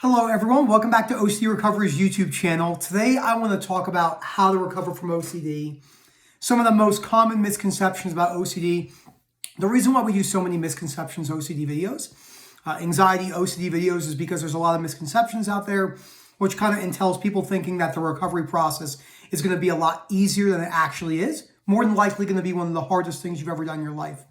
Hello everyone, welcome back to OCD Recovery's YouTube channel. Today I want to talk about how to recover from OCD, some of the most common misconceptions about OCD, the reason why we do so many misconceptions OCD videos, anxiety OCD videos is because there's a lot of misconceptions out there, which kind of entails people thinking that the recovery process is going to be a lot easier than it actually is, more than likely going to be one of the hardest things you've ever done in your life.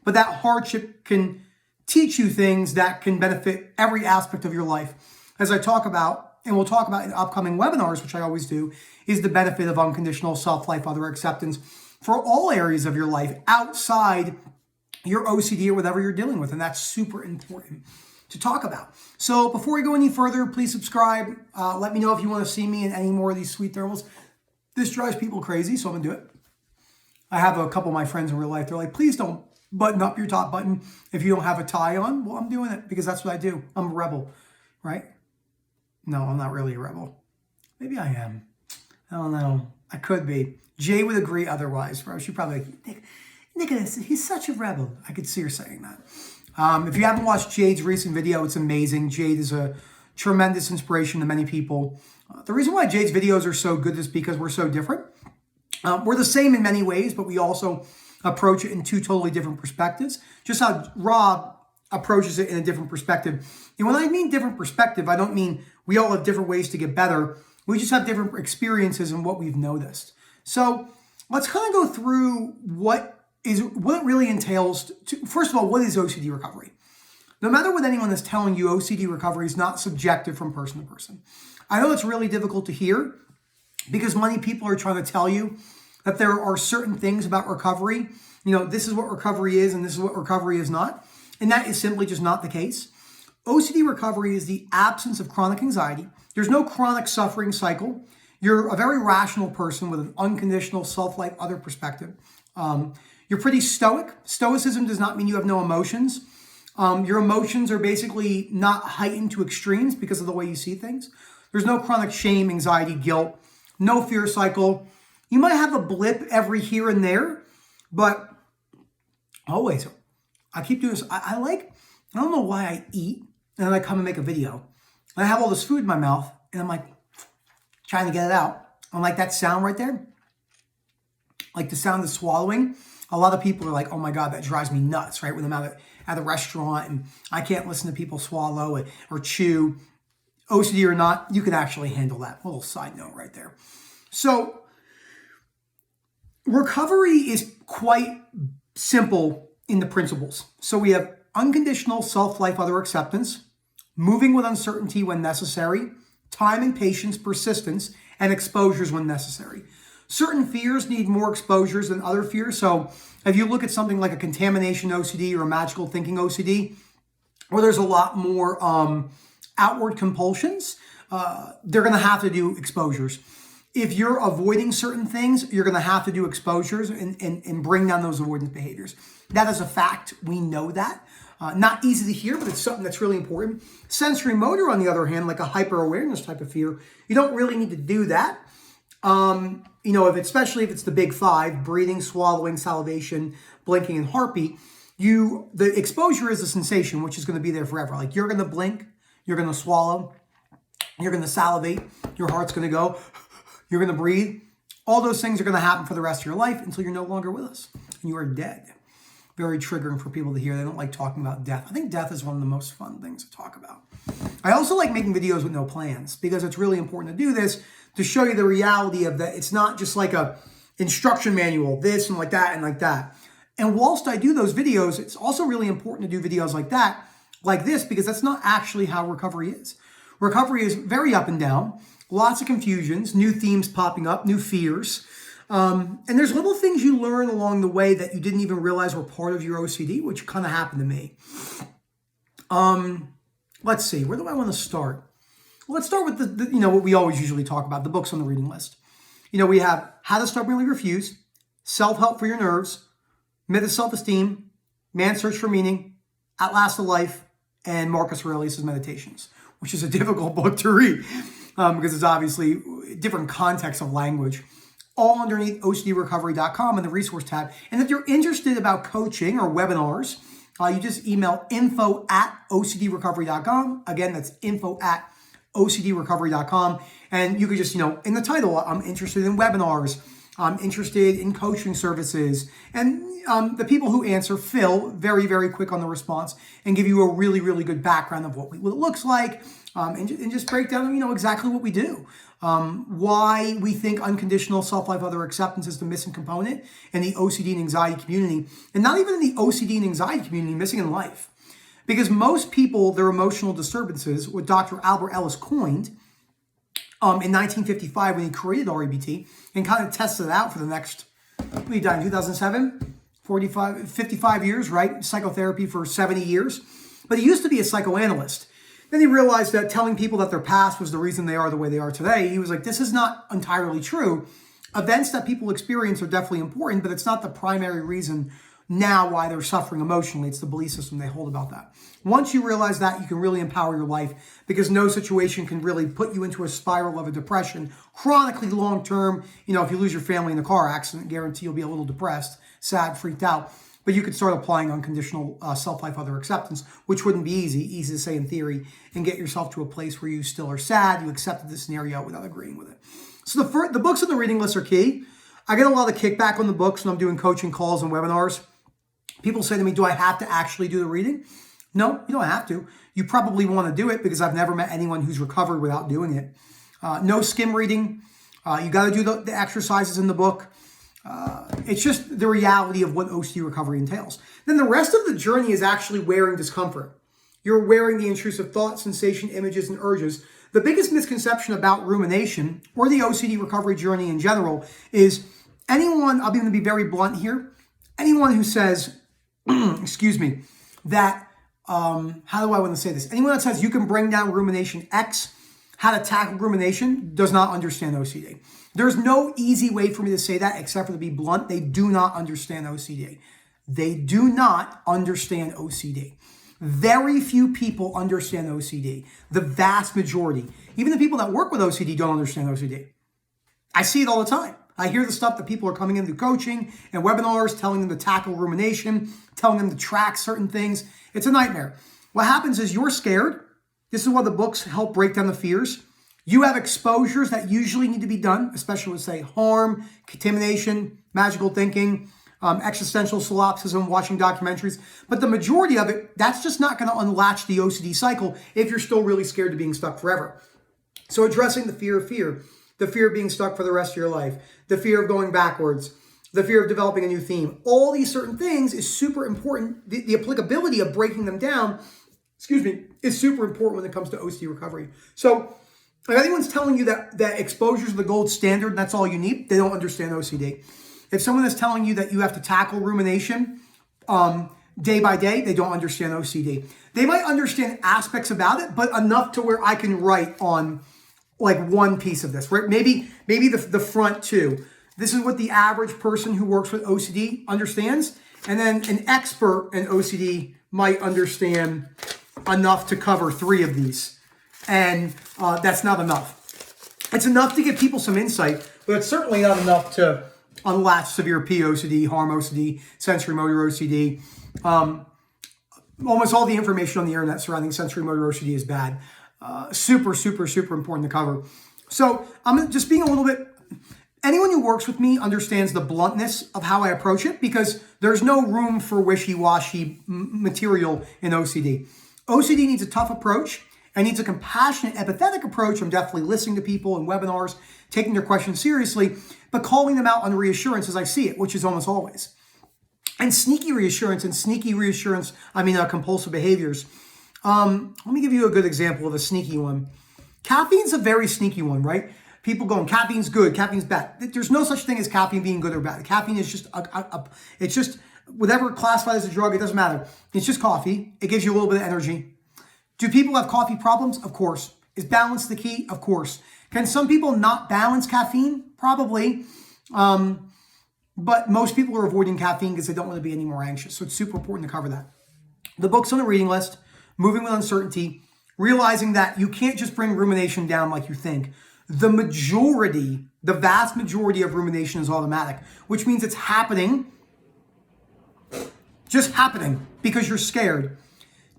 But that hardship can teach you things that can benefit every aspect of your life. As I talk about, and we'll talk about in upcoming webinars, which I always do, is the benefit of unconditional self-life, other acceptance for all areas of your life outside your OCD or whatever you're dealing with. And that's super important to talk about. So before we go any further, please subscribe. Let me know if you want to see me in any more of these sweet thermals. This drives people crazy, so I'm going to do it. I have a couple of my friends in real life. They're like, please don't button up your top button if you don't have a tie on. Well, I'm doing it because that's what I do. I'm a rebel, right? No, I'm not really a rebel. Maybe I am. I don't know. I could be. Jay would agree otherwise, bro. She'd probably like, Nick, he's such a rebel. I could see her saying that. If you haven't watched Jade's recent video, it's amazing. Jade is a tremendous inspiration to many people. The reason why Jade's videos are so good is because we're so different. We're the same in many ways, but we also approach it in two totally different perspectives. Just how Rob approaches it in a different perspective. And when I mean different perspective, I don't mean we all have different ways to get better. We just have different experiences and what we've noticed. So let's kind of go through what it really entails. First of all, what is OCD recovery? No matter what anyone is telling you, OCD recovery is not subjective from person to person. I know it's really difficult to hear because many people are trying to tell you that there are certain things about recovery. You know, this is what recovery is and this is what recovery is not. And that is simply just not the case. OCD recovery is the absence of chronic anxiety. There's no chronic suffering cycle. You're a very rational person with an unconditional self-life other perspective. You're pretty stoic. Stoicism does not mean you have no emotions. Your emotions are basically not heightened to extremes because of the way you see things. There's no chronic shame, anxiety, guilt, no fear cycle. You might have a blip every here and there, but always, I keep doing this. I don't know why I eat, and then I come and make a video. And I have all this food in my mouth, and I'm like, trying to get it out. I'm like, that sound right there, like the sound of swallowing. A lot of people are like, oh my God, that drives me nuts, right? When I'm at a restaurant, and I can't listen to people swallow or chew. OCD or not, you can actually handle that. A little side note right there. So recovery is quite simple in the principles. So we have unconditional self-life, other acceptance, moving with uncertainty when necessary, time and patience, persistence, and exposures when necessary. Certain fears need more exposures than other fears. So if you look at something like a contamination OCD or a magical thinking OCD, where there's a lot more outward compulsions, they're going to have to do exposures. If you're avoiding certain things, you're going to have to do exposures and bring down those avoidance behaviors. That is a fact. We know that. Not easy to hear, but it's something that's really important. Sensory motor, on the other hand, like a hyper-awareness type of fear, you don't really need to do that. Especially if it's the big five, breathing, swallowing, salivation, blinking, and heartbeat, the exposure is a sensation, which is going to be there forever. Like you're going to blink, you're going to swallow, you're going to salivate, your heart's going to go, you're going to breathe. All those things are going to happen for the rest of your life until you're no longer with us and you are dead. Very triggering for people to hear. They don't like talking about death. I think death is one of the most fun things to talk about. I also like making videos with no plans because it's really important to do this to show you the reality of that. It's not just like a instruction manual, this and like that and like that. And whilst I do those videos, it's also really important to do videos like that, like this, because that's not actually how recovery is. Recovery is very up and down, lots of confusions, new themes popping up, new fears. And there's little things you learn along the way that you didn't even realize were part of your OCD, which kind of happened to me. Let's see, where do I want to start? Well, let's start with the what we always usually talk about, the books on the reading list. We have How to Stubbornly Refuse, Self-Help for Your Nerves, Myth of Self-Esteem, Man's Search for Meaning, At Last a Life, and Marcus Aurelius' Meditations, which is a difficult book to read because it's obviously different context of language. All underneath OCDrecovery.com in the resource tab. And if you're interested about coaching or webinars, You just email info@ocdrecovery.com. Again, that's info@ocdrecovery.com. And you could just, in the title, I'm interested in webinars. I'm interested in coaching services. And the people who answer, Phil, very, very quick on the response and give you a really, really good background of what it looks like and just break down, exactly what we do. Why we think unconditional self-life other acceptance is the missing component in the OCD and anxiety community. And not even in the OCD and anxiety community, missing in life. Because most people, their emotional disturbances, what Dr. Albert Ellis coined, in 1955 when he created REBT and kind of tested it out for the next, he died in 2007, 55 years, right? Psychotherapy for 70 years. But he used to be a psychoanalyst. Then he realized that telling people that their past was the reason they are the way they are today, he was like, this is not entirely true. Events that people experience are definitely important, but it's not the primary reason now why they're suffering emotionally. It's the belief system they hold about that. Once you realize that, you can really empower your life because no situation can really put you into a spiral of a depression chronically long-term. If you lose your family in a car accident, guarantee you'll be a little depressed, sad, freaked out. But you could start applying unconditional self-life other acceptance, which wouldn't be easy to say in theory, and get yourself to a place where you still are sad, you accepted the scenario without agreeing with it. So the books on the reading list are key. I get a lot of kickback on the books when I'm doing coaching calls and webinars. People say to me, do I have to actually do the reading? No, you don't have to. You probably want to do it because I've never met anyone who's recovered without doing it. No skim reading. You got to do the exercises in the book. It's just the reality of what OCD recovery entails. Then the rest of the journey is actually wearing discomfort. You're wearing the intrusive thought, sensation, images, and urges. The biggest misconception about rumination or the OCD recovery journey in general is anyone, I'm going to be very blunt here, anyone who says, excuse me, that, how do I want to say this? Anyone that says you can bring down rumination X, how to tackle rumination, does not understand OCD. There's no easy way for me to say that except for to be blunt. They do not understand OCD. They do not understand OCD. Very few people understand OCD. The vast majority. Even the people that work with OCD don't understand OCD. I see it all the time. I hear the stuff that people are coming into coaching and webinars, telling them to tackle rumination, telling them to track certain things. It's a nightmare. What happens is you're scared. This is why the books help break down the fears. You have exposures that usually need to be done, especially with, say, harm, contamination, magical thinking, existential solipsism, watching documentaries. But the majority of it, that's just not going to unlatch the OCD cycle if you're still really scared of being stuck forever. So addressing the fear of being stuck for the rest of your life, the fear of going backwards, the fear of developing a new theme, all these certain things is super important. The applicability of breaking them down, is super important when it comes to OCD recovery. So if anyone's telling you that exposure is the gold standard and that's all you need, they don't understand OCD. If someone is telling you that you have to tackle rumination day by day, they don't understand OCD. They might understand aspects about it, but enough to where I can write on like one piece of this, right? Maybe the front two. This is what the average person who works with OCD understands. And then an expert in OCD might understand enough to cover three of these. And that's not enough. It's enough to give people some insight, but it's certainly not enough to unlatch severe POCD, harm OCD, sensory motor OCD. Almost all the information on the internet surrounding sensory motor OCD is bad. Super important to cover. So I'm just being a little bit, anyone who works with me understands the bluntness of how I approach it because there's no room for wishy-washy material in OCD. OCD needs a tough approach and needs a compassionate, empathetic approach. I'm definitely listening to people in webinars, taking their questions seriously, but calling them out on reassurance as I see it, which is almost always. And sneaky reassurance, compulsive behaviors. Let me give you a good example of a sneaky one. Caffeine's a very sneaky one, right? People going, caffeine's good, caffeine's bad. There's no such thing as caffeine being good or bad. Caffeine is just, it's just whatever classified as a drug, it doesn't matter. It's just coffee. It gives you a little bit of energy. Do people have coffee problems? Of course. Is balance the key? Of course. Can some people not balance caffeine? Probably. But most people are avoiding caffeine because they don't want to be any more anxious. So it's super important to cover that. The book's on the reading list, Moving with Uncertainty, realizing that you can't just bring rumination down like you think. The vast majority of rumination is automatic, which means it's happening, just happening, because you're scared.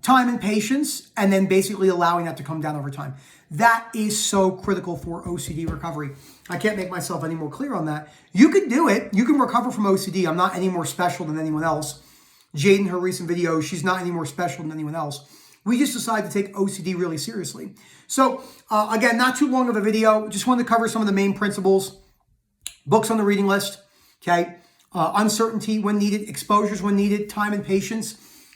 Time and patience, and then basically allowing that to come down over time. That is so critical for OCD recovery. I can't make myself any more clear on that. You can do it. You can recover from OCD. I'm not any more special than anyone else. Jade, in her recent video, she's not any more special than anyone else. We just decided to take OCD really seriously. So again, not too long of a video. Just wanted to cover some of the main principles. Books on the reading list, okay? Uncertainty when needed, exposures when needed, time and patience.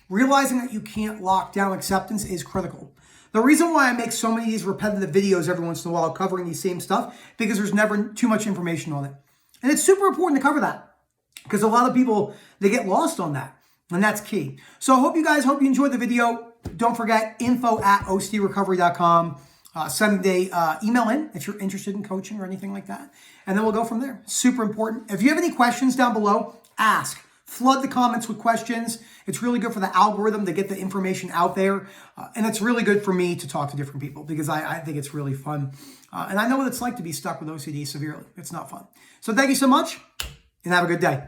Realizing that you can't lock down acceptance is critical. The reason why I make so many of these repetitive videos every once in a while covering these same stuff, because there's never too much information on it. And it's super important to cover that, because a lot of people, they get lost on that, and that's key. So I hope you enjoyed the video. Don't forget, info@ocdrecovery.com. Send the email in if you're interested in coaching or anything like that. And then we'll go from there. Super important. If you have any questions down below, ask. Flood the comments with questions. It's really good for the algorithm to get the information out there. And it's really good for me to talk to different people, because I think it's really fun. And I know what it's like to be stuck with OCD severely. It's not fun. So thank you so much, and have a good day.